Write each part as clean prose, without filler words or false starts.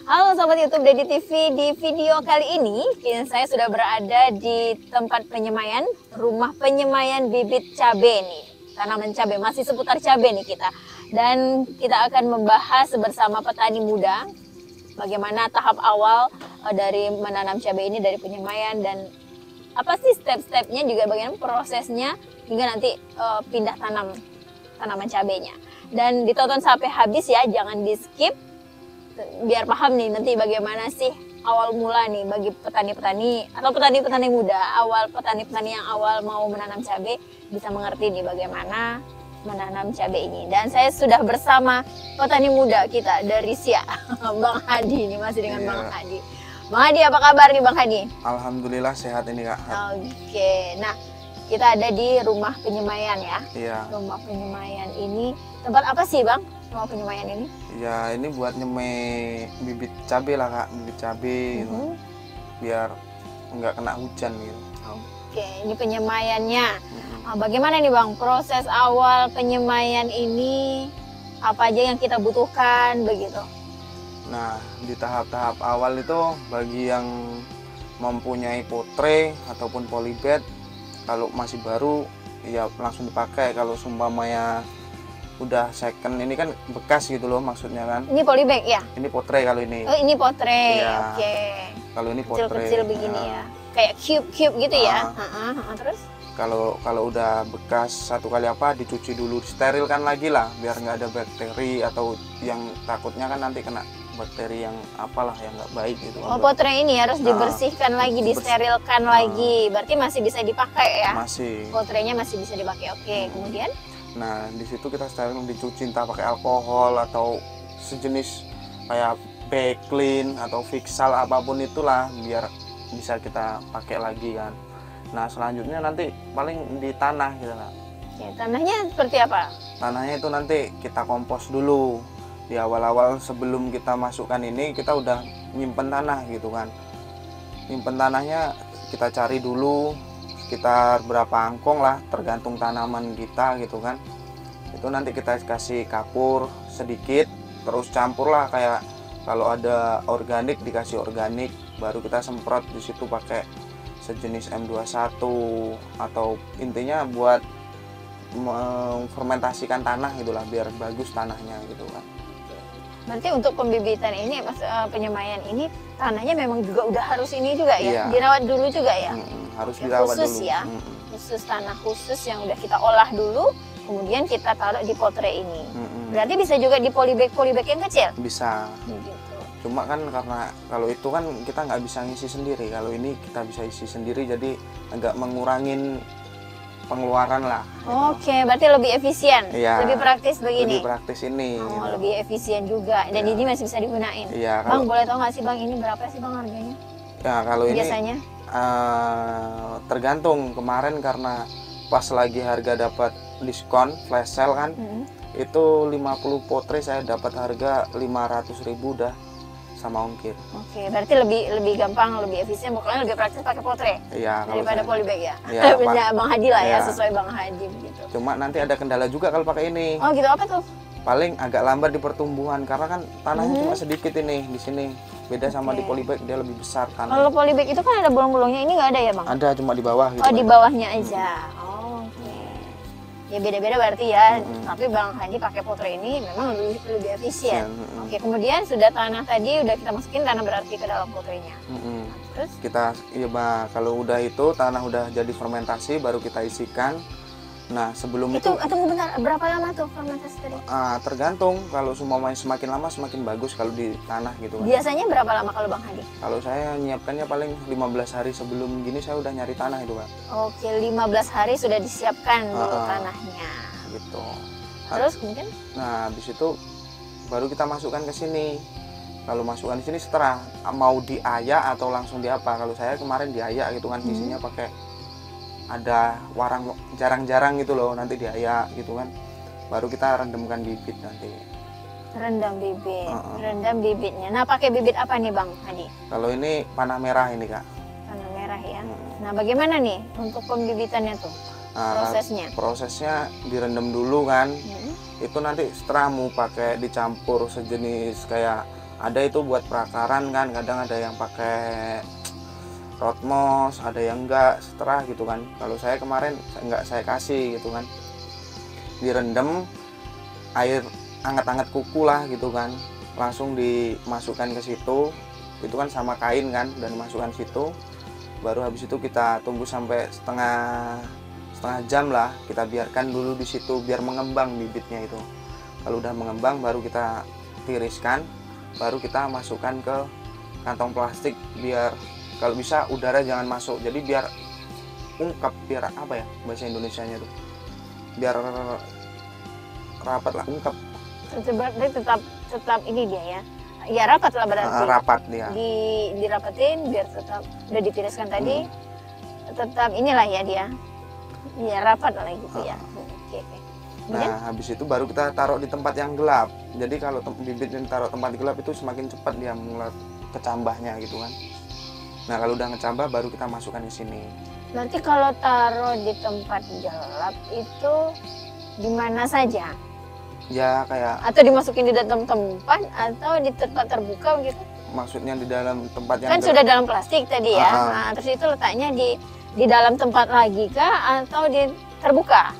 Halo Sobat YouTube Dedi TV, di video kali ini saya sudah berada di tempat penyemaian, rumah penyemaian bibit cabai nih, tanaman cabai, masih seputar cabai nih kita. Dan kita akan membahas bersama petani muda, bagaimana tahap awal dari menanam cabai ini, dari penyemaian, dan apa sih step-stepnya, juga bagaimana prosesnya, hingga nanti pindah tanaman cabainya. Dan ditonton sampai habis ya, jangan di skip, biar paham nih nanti bagaimana sih awal mula nih bagi petani-petani atau petani-petani muda, petani-petani yang awal mau menanam cabai bisa mengerti nih bagaimana menanam cabai ini. Dan saya sudah bersama petani muda kita dari Siak, Bang Hadi nih, masih dengan Bang Hadi. Bang Hadi, apa kabar nih Bang Hadi? Alhamdulillah sehat ini Kak. Oke, nah kita ada di rumah penyemaian ya. Iya. Rumah penyemaian ini tempat apa sih Bang? Rumah penyemaian ini? Ya ini buat nyemai bibit cabai lah Kak, bibit cabai gitu. Biar nggak kena hujan gitu. Oke, ini penyemaiannya. Bagaimana nih Bang proses awal penyemaian ini? Apa aja yang kita butuhkan begitu? Nah di tahap-tahap awal itu bagi yang mempunyai potre ataupun polybag, kalau masih baru ya langsung dipakai. Kalau seumpamanya udah second, ini kan bekas gitu loh maksudnya kan. Ini polybag ya? Ini potre kalau ini. Oh ini potre, ya. Oke. Kalau ini potre. Kecil-kecil begini ya, kayak cube-cube gitu ya. Terus? Kalau udah bekas satu kali dicuci dulu, disterilkan lagi lah, biar nggak ada bakteri atau yang takutnya kan nanti kena bakteri yang apalah yang nggak baik gitu. Oh potre ini harus dibersihkan lagi, disterilkan lagi, berarti masih bisa dipakai ya? Masih. Potrenya masih bisa dipakai, oke. Kemudian? Nah di situ kita steril, dicuci entah pakai alkohol atau sejenis kayak Baclean atau Fixal, apapun itulah, biar bisa kita pakai lagi kan. Nah selanjutnya nanti paling di tanah gitu lah. Ya, tanahnya seperti apa? Tanahnya itu nanti kita kompos dulu. Di awal-awal sebelum kita masukkan ini, kita udah nyimpen tanah gitu kan. Nyimpen tanahnya kita cari dulu sekitar berapa angkong lah, tergantung tanaman kita gitu kan. Itu nanti kita kasih kapur sedikit, terus campur lah, kayak kalau ada organik dikasih organik, baru kita semprot di situ pakai sejenis M21, atau intinya buat fermentasikan tanah gitulah, biar bagus tanahnya gitu kan. Berarti untuk pembibitan ini, penyemaian ini, tanahnya memang juga udah harus ini juga ya? Iya. Dirawat dulu juga ya? Harus dirawat khusus dulu. Ya? Khusus, tanah khusus yang udah kita olah dulu, kemudian kita taruh di potre ini. Berarti bisa juga di polybag yang kecil? Bisa. Gitu. Cuma kan karena kalau itu kan kita nggak bisa ngisi sendiri, kalau ini kita bisa isi sendiri, jadi agak mengurangin pengeluaran lah. Oke, berarti lebih efisien, iya, lebih praktis begini. Lebih praktis ini. Oh, gitu. Lebih efisien juga, dan ini masih bisa digunain. Iya, Bang, boleh tahu nggak sih Bang, ini berapa sih Bang harganya? Ya kalau biasanya? Ini tergantung. Kemarin karena pas lagi harga dapat diskon flash sale kan, itu 50 potre saya dapat harga 500.000 dah sama ongkir. Oke, berarti lebih gampang, lebih efisien, pokoknya lebih praktis pakai potre. Iya, daripada polybag ya. Iya, Bang Hadi lah ya, sesuai Bang Hadi gitu. Cuma nanti ada kendala juga kalau pakai ini. Oh gitu, apa tuh? Paling agak lambat di pertumbuhan karena kan tanahnya cuma sedikit ini di sini. Beda sama di polybag, dia lebih besar tanah. Kalau polybag itu kan ada bolong-bolongnya, ini nggak ada ya Bang? Ada, cuma di bawah gitu. Oh, di bawahnya aja. Ya beda-beda berarti ya, tapi Bang Hadi pakai potre ini memang lebih efisien. Oke, kemudian sudah tanah tadi udah kita masukin tanah berarti ke dalam potrenya. Terus kita kalau udah itu tanah udah jadi fermentasi, baru kita isikan. Nah sebelum itu bentar, berapa lama tuh fermentasi tadi? Tergantung, kalau semakin lama semakin bagus kalau di tanah gitu kan. Biasanya berapa lama kalau Bang Hadi? Kalau saya nyiapkannya paling 15 hari sebelum gini saya udah nyari tanah itu Pak. Oke, 15 hari sudah disiapkan dulu tanahnya. Gitu. Terus kemudian? Nah habis itu baru kita masukkan ke sini. Kalau masukkan di sini setelah mau diayak atau langsung diapa. Kalau saya kemarin diayak gitu kan, isinya pakai ada warang, jarang-jarang gitu loh, nanti diayak gitu kan, baru kita rendamkan bibit nanti. Rendam bibit, rendam bibitnya. Nah pakai bibit apa nih Bang Hadi? Kalau ini panah merah ini Kak. Panah merah ya. Nah bagaimana nih untuk pembibitannya tuh? Prosesnya direndam dulu kan. Itu nanti setelah mau pakai dicampur sejenis kayak Ada itu buat perakaran kan, kadang ada yang pakai rotmos, ada yang enggak setelah gitu kan. Kalau saya kemarin enggak saya kasih gitu kan, direndam air hangat-hangat kuku lah gitu kan, langsung dimasukkan ke situ, itu kan sama kain kan, dan dimasukkan situ. Baru habis itu kita tunggu sampai setengah jam lah, kita biarkan dulu di situ biar mengembang bibitnya itu. Kalau udah mengembang baru kita tiriskan, baru kita masukkan ke kantong plastik, biar kalau bisa udara jangan masuk, jadi biar ungkap, biar apa ya bahasa Indonesianya tuh, biar rapat lah, ungkap. Berarti tetap ini dia ya. Ya rapat lah berarti. Rapat dia. Dirapetin biar tetap udah ditiriskan tadi. Tetap inilah ya dia. Ya rapat lah gitu ya. Oke. Nah, habis itu baru kita taruh di tempat yang gelap. Jadi kalau bibit yang taruh tempat gelap itu semakin cepat dia mulai kecambahnya gitu kan. Nah, kalau udah ngecambah baru kita masukkan di sini. Berarti kalau taruh di tempat gelap itu di mana saja? Ya kayak, Atau dimasukin di dalam tempat atau di tempat terbuka gitu? maksudnya di dalam tempat yang Kan sudah dalam plastik tadi ya. Nah, terus itu letaknya di dalam tempat lagi kah atau di terbuka?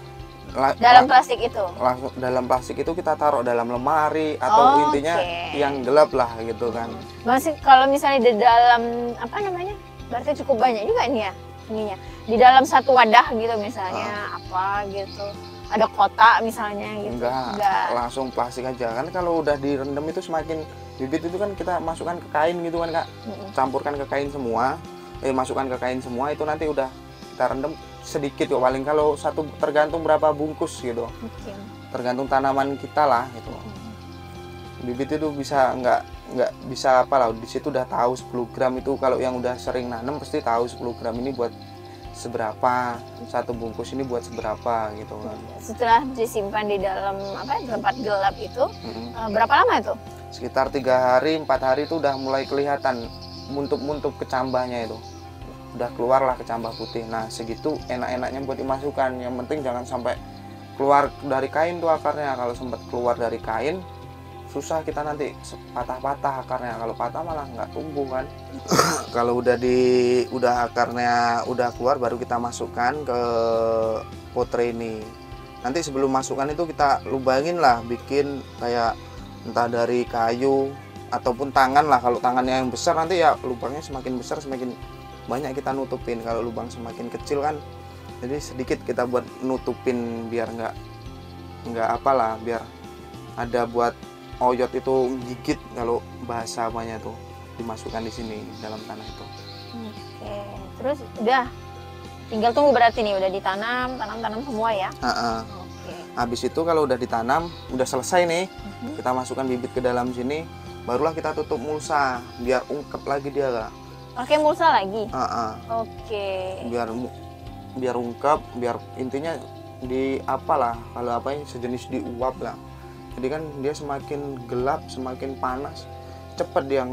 Dalam plastik itu? Langsung dalam plastik itu kita taruh dalam lemari atau intinya yang gelap lah gitu kan. Masih kalau misalnya di dalam apa namanya? Berarti cukup banyak juga nih ya ininya. Di dalam satu wadah gitu misalnya apa gitu. Ada kotak misalnya gitu. Enggak, langsung plastik aja. Kan kalau udah direndam itu semakin bibit itu kan kita masukkan ke kain gitu kan Kak. Campurkan ke kain semua. Masukkan ke kain semua, itu nanti udah kita rendam sedikit kok, paling kalau satu, tergantung berapa bungkus gitu. Tergantung tanaman kita lah gitu. Bibit itu bisa nggak bisa apa lah, di situ udah tahu 10 gram itu, kalau yang udah sering nanam pasti tahu 10 gram ini buat seberapa, satu bungkus ini buat seberapa gitu kan. Setelah disimpan di dalam tempat gelap itu, berapa lama itu? Sekitar 3 hari 4 hari itu udah mulai kelihatan muntuk-muntuk kecambahnya itu. Udah keluar lah kecambah putih. Nah segitu enak-enaknya buat dimasukkan. Yang penting jangan sampai keluar dari kain tuh akarnya. Kalau sempat keluar dari kain susah, kita nanti patah-patah akarnya. Kalau patah malah nggak tumbuh kan. Kalau udah akarnya udah keluar baru kita masukkan ke potre ini. Nanti sebelum masukkan itu kita lubangin lah, bikin kayak entah dari kayu ataupun tangan lah. Kalau tangannya yang besar nanti ya lubangnya semakin besar semakin banyak kita nutupin. Kalau lubang semakin kecil kan, jadi sedikit kita buat nutupin biar nggak apalah, biar ada buat oyot itu gigit, kalau bahasa apanya tuh, dimasukkan di sini dalam tanah itu. Oke, terus udah tinggal tunggu berarti nih, udah ditanam, tanam semua ya. Oke. Habis itu kalau udah ditanam, udah selesai nih, kita masukkan bibit ke dalam sini, barulah kita tutup mulsa biar ungkep lagi dia Kak. Pakai mulsa lagi? Oke. Biar ungkap, biar intinya di apalah, kalau apa yang sejenis diuap lah. Jadi kan dia semakin gelap, semakin panas, cepet dia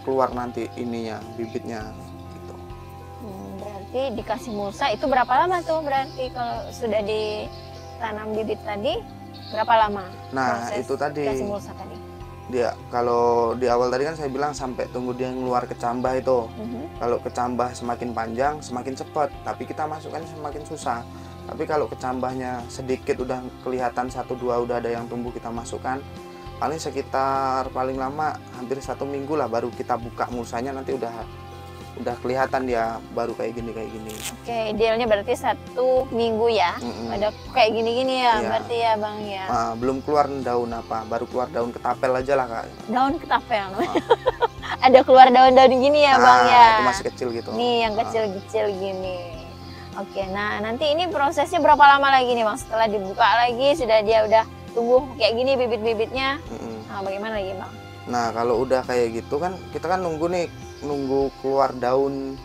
keluar nanti ininya, bibitnya gitu. Berarti dikasih mulsa itu berapa lama tuh? Berarti kalau sudah ditanam bibit tadi berapa lama? Nah itu tadi. Dikasih mulsa tadi. Dia kalau di awal tadi kan saya bilang sampai tunggu dia keluar kecambah itu. Kalau kecambah semakin panjang semakin cepat, tapi kita masukkan semakin susah. Tapi kalau kecambahnya sedikit udah kelihatan 1-2 udah ada yang tumbuh, kita masukkan paling sekitar paling lama hampir 1 minggu lah, baru kita buka mulsanya, nanti udah kelihatan dia baru kayak gini. Oke, idealnya berarti 1 minggu ya. Ada kayak gini-gini ya, berarti ya Bang ya. Belum keluar daun apa, baru keluar daun ketapel aja lah Kak. Daun ketapel. Ada keluar daun-daun gini ya Bang ya. Itu masih kecil gitu. Nih yang kecil-kecil gini. Oke, nah nanti ini prosesnya berapa lama lagi nih Bang? Setelah dibuka lagi, sudah dia udah tumbuh kayak gini bibit-bibitnya. Nah, bagaimana lagi Bang? Nah kalau udah kayak gitu kan, kita kan nunggu keluar daun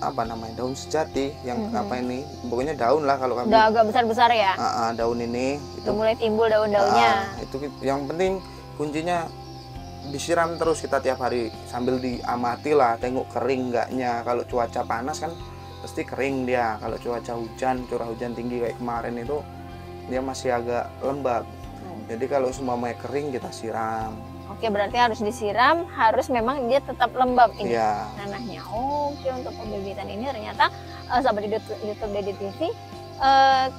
apa namanya, daun sejati yang apa ini, pokoknya daun lah kalau kami. Udah agak besar-besar ya? Daun ini. Udah mulai timbul daun-daunnya. Itu yang penting kuncinya disiram terus kita tiap hari sambil diamati lah, tengok kering enggaknya. Kalau cuaca panas kan pasti kering dia. Kalau cuaca hujan, curah hujan tinggi kayak kemarin itu, dia masih agak lembab. Jadi kalau semuanya kering kita siram. Oke, berarti harus disiram, harus memang dia tetap lembab ini Iya. tanahnya. Oke, untuk pembibitan ini ternyata sahabat YouTube Dedi TV,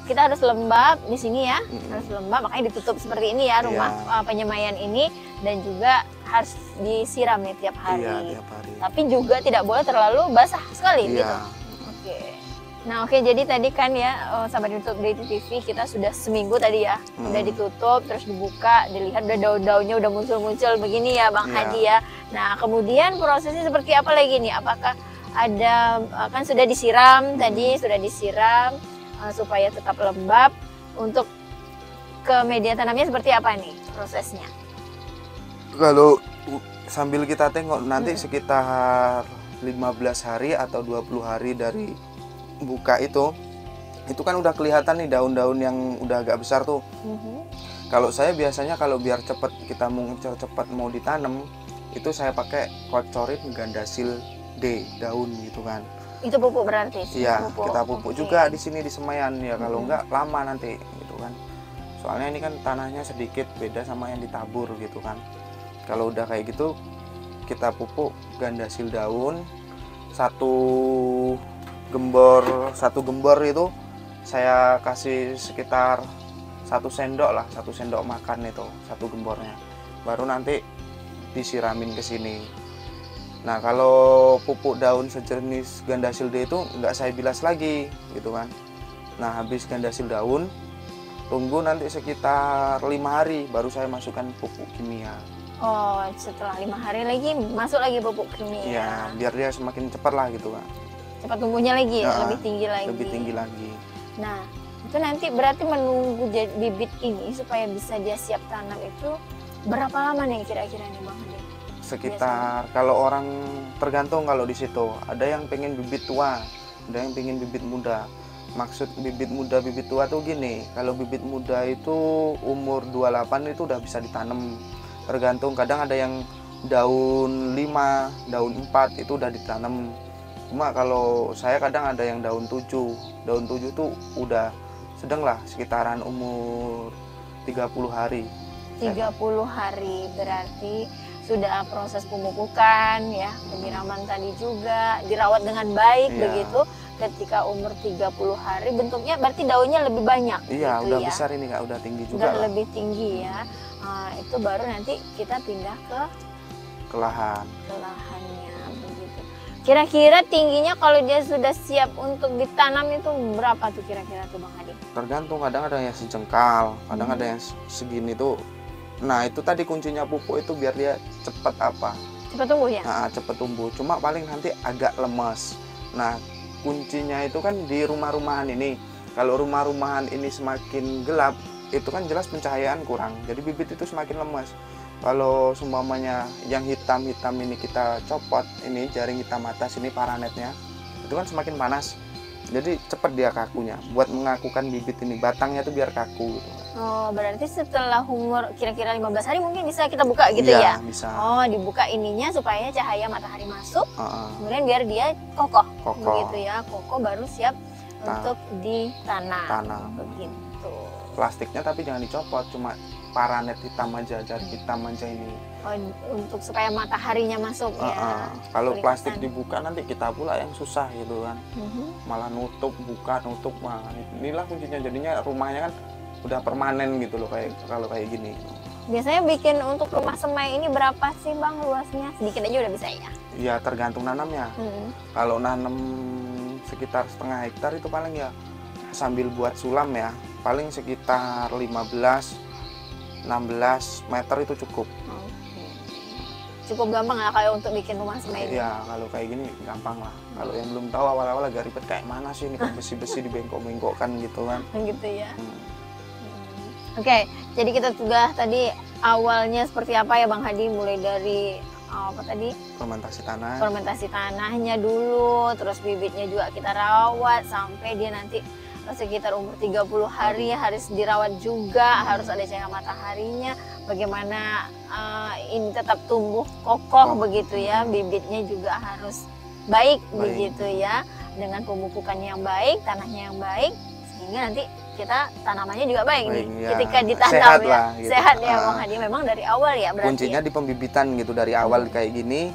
kita harus lembab di sini ya, harus lembab, makanya ditutup seperti ini ya rumah penyemaian ini, dan juga harus disiram nih tiap hari. Iya, tiap hari. Tapi juga tidak boleh terlalu basah sekali Iya. gitu. Oke. Nah, oke, jadi tadi kan ya sahabat YouTube Dedi TV, kita sudah seminggu tadi ya, udah ditutup, terus dibuka, dilihat udah daun-daunnya udah muncul-muncul begini ya Bang Hadi ya. Nah, kemudian prosesnya seperti apa lagi nih? Apakah ada, kan sudah disiram tadi, sudah disiram supaya tetap lembab. Untuk ke media tanamnya seperti apa nih prosesnya? Kalau sambil kita tengok nanti sekitar 15 hari atau 20 hari dari buka itu kan udah kelihatan nih daun-daun yang udah agak besar tuh. Kalau saya biasanya kalau biar cepet kita mau cepat mau ditanam, itu saya pakai kocorin gandasil D daun gitu kan. Itu pupuk berarti? Iya, kita pupuk juga di sini di Semayan ya. Kalau enggak lama nanti gitu kan. Soalnya ini kan tanahnya sedikit beda sama yang ditabur gitu kan. Kalau udah kayak gitu kita pupuk gandasil daun satu gembor itu saya kasih sekitar 1 sendok lah, 1 sendok makan itu satu gembornya, baru nanti disiramin ke sini. Nah, kalau pupuk daun sejenis gandasil D itu nggak saya bilas lagi gitu kan. Nah, habis gandasil daun tunggu nanti sekitar 5 hari baru saya masukkan pupuk kimia. Oh, setelah 5 hari lagi masuk lagi pupuk kimia. Iya, biar dia semakin cepat lah gitu kan. Cepat tumbuhnya lagi, lebih tinggi lagi. Lebih tinggi lagi. Nah, itu nanti berarti menunggu bibit ini supaya bisa dia siap tanam itu berapa lama nih kira-kira nih Bang Hadi? Sekitar kalau orang tergantung kalau di situ. Ada yang pengen bibit tua, ada yang pengen bibit muda. Maksud bibit muda, bibit tua tuh gini. Kalau bibit muda itu umur 28 itu udah bisa ditanam. Tergantung, kadang ada yang daun 5, daun 4 itu udah ditanam. Cuma kalau saya kadang ada yang daun 7. Daun 7 tuh udah sedang lah, sekitaran umur 30 hari. 30 hari berarti sudah proses pemupukan ya, penyiraman tadi juga, dirawat dengan baik begitu. Ketika umur 30 hari bentuknya berarti daunnya lebih banyak. Iya, gitu udah ya. besar ini Kak, udah tinggi juga. Udah lah. lebih tinggi ya. Itu baru nanti kita pindah ke lahannya begitu. Kira-kira tingginya kalau dia sudah siap untuk ditanam itu berapa tuh kira-kira tuh Bang Hadi? Tergantung, kadang ada yang sejengkal, kadang ada yang segini tuh. Nah, itu tadi kuncinya pupuk itu biar dia cepat apa? Cepat tumbuh ya? Nah, cepat tumbuh. Cuma paling nanti agak lemas. Nah, kuncinya itu kan di rumah-rumahan ini. Kalau rumah-rumahan ini semakin gelap, itu kan jelas pencahayaan kurang. Jadi bibit itu semakin lemas. Kalau seumpamanya yang hitam-hitam ini kita copot, ini jaring hitam atas ini paranetnya, itu kan semakin panas. Jadi cepat dia kakunya. Buat mengakukan bibit ini, batangnya tuh biar kaku gitu. Oh, berarti setelah umur kira-kira 15 hari mungkin bisa kita buka gitu ya? Bisa. Oh, dibuka ininya supaya cahaya matahari masuk. Kemudian biar dia kokoh. Begitu ya, kokoh baru siap untuk ditanam. Begitu. Plastiknya tapi jangan dicopot, cuma paranet hitam aja, jaring hitam aja ini. Oh, untuk supaya mataharinya masuk ya. Kalau plastik dibuka nanti kita pula yang susah gitu kan. Malah nutup, buka, nutup. Nah, inilah kuncinya, jadinya rumahnya kan udah permanen gitu loh kalau kayak gini. Biasanya bikin untuk rumah semai ini berapa sih Bang luasnya? Sedikit aja udah bisa ya? Ya tergantung nanamnya. Kalau nanam sekitar setengah hektar itu paling ya sambil buat sulam ya, paling sekitar 15-16 meter itu cukup. Cukup gampang lah kayak untuk bikin rumah semai. Iya, kalau kayak gini gampang lah. Kalau yang belum tahu awal-awal agak ribet, kayak mana sih ini besi-besi dibengkok-bengkokkan gitu kan. Gitu ya. Oke, jadi kita sudah tadi awalnya seperti apa ya Bang Hadi, mulai dari apa tadi? Fermentasi tanahnya dulu, terus bibitnya juga kita rawat sampai dia nanti sekitar umur 30 hari harus dirawat juga, harus ada cahaya mataharinya, bagaimana ini tetap tumbuh kokoh begitu ya, bibitnya juga harus baik begitu ya, dengan pemupukan yang baik, tanahnya yang baik, sehingga nanti kita tanamannya juga baik nih. Ya, Ketika ditanam sehat ya, lah, gitu. sehat ya Bang Hadi. Memang dari awal ya berarti. Kuncinya di pembibitan gitu, dari awal kayak gini,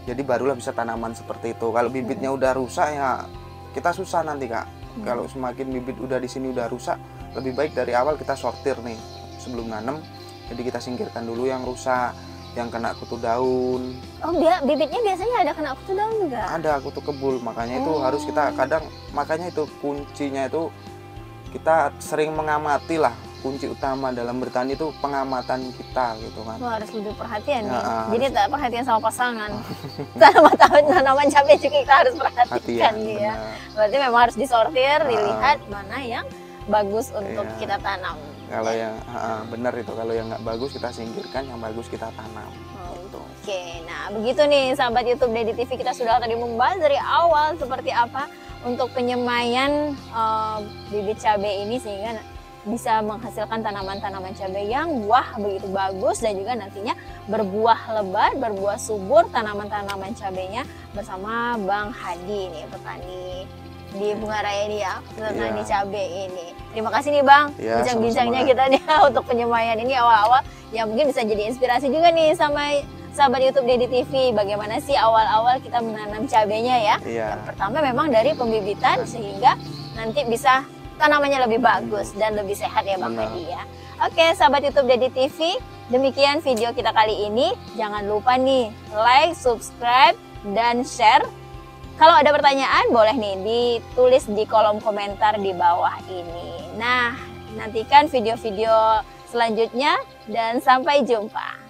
jadi barulah bisa tanaman seperti itu. Kalau bibitnya udah rusak ya kita susah nanti Kak. Kalau semakin bibit udah di sini udah rusak, lebih baik dari awal kita sortir nih sebelum nanam. Jadi kita singkirkan dulu yang rusak, yang kena kutu daun. Oh, bibitnya biasanya ada kena kutu daun juga? Ada kutu kebul, makanya itu harus kita makanya itu kuncinya itu kita sering mengamati lah. Kunci utama dalam bertani itu pengamatan kita gitu kan. Wah, harus lebih perhatian nih. Ya, Jadi tak perhatian sama pasangan. Tanaman cabai juga kita harus perhatikan gitu ya. Berarti memang harus disortir, dilihat mana yang bagus untuk kita tanam. Kalau yang benar itu, kalau yang nggak bagus kita singkirkan, yang bagus kita tanam. Oke, nah begitu nih sahabat YouTube Dedi TV, kita sudah tadi membahas dari awal seperti apa untuk penyemaian bibit cabai ini sehingga bisa menghasilkan tanaman-tanaman cabai yang wah begitu bagus dan juga nantinya berbuah lebat, berbuah subur tanaman-tanaman cabainya bersama Bang Hadi nih, petani di Bunga Raya ini ya, petani cabai ini. Terima kasih nih Bang, bincang-bincangnya kita nih untuk penyemaian ini awal-awal yang mungkin bisa jadi inspirasi juga nih sama sahabat YouTube Dedi TV, bagaimana sih awal-awal kita menanam cabainya ya. Yang pertama memang dari pembibitan sehingga nanti bisa tanamannya lebih bagus dan lebih sehat ya Bang Hadi ya. Oke sahabat YouTube Dedi TV, demikian video kita kali ini. Jangan lupa nih like, subscribe, dan share. Kalau ada pertanyaan boleh nih ditulis di kolom komentar di bawah ini. Nah, nantikan video-video selanjutnya dan sampai jumpa.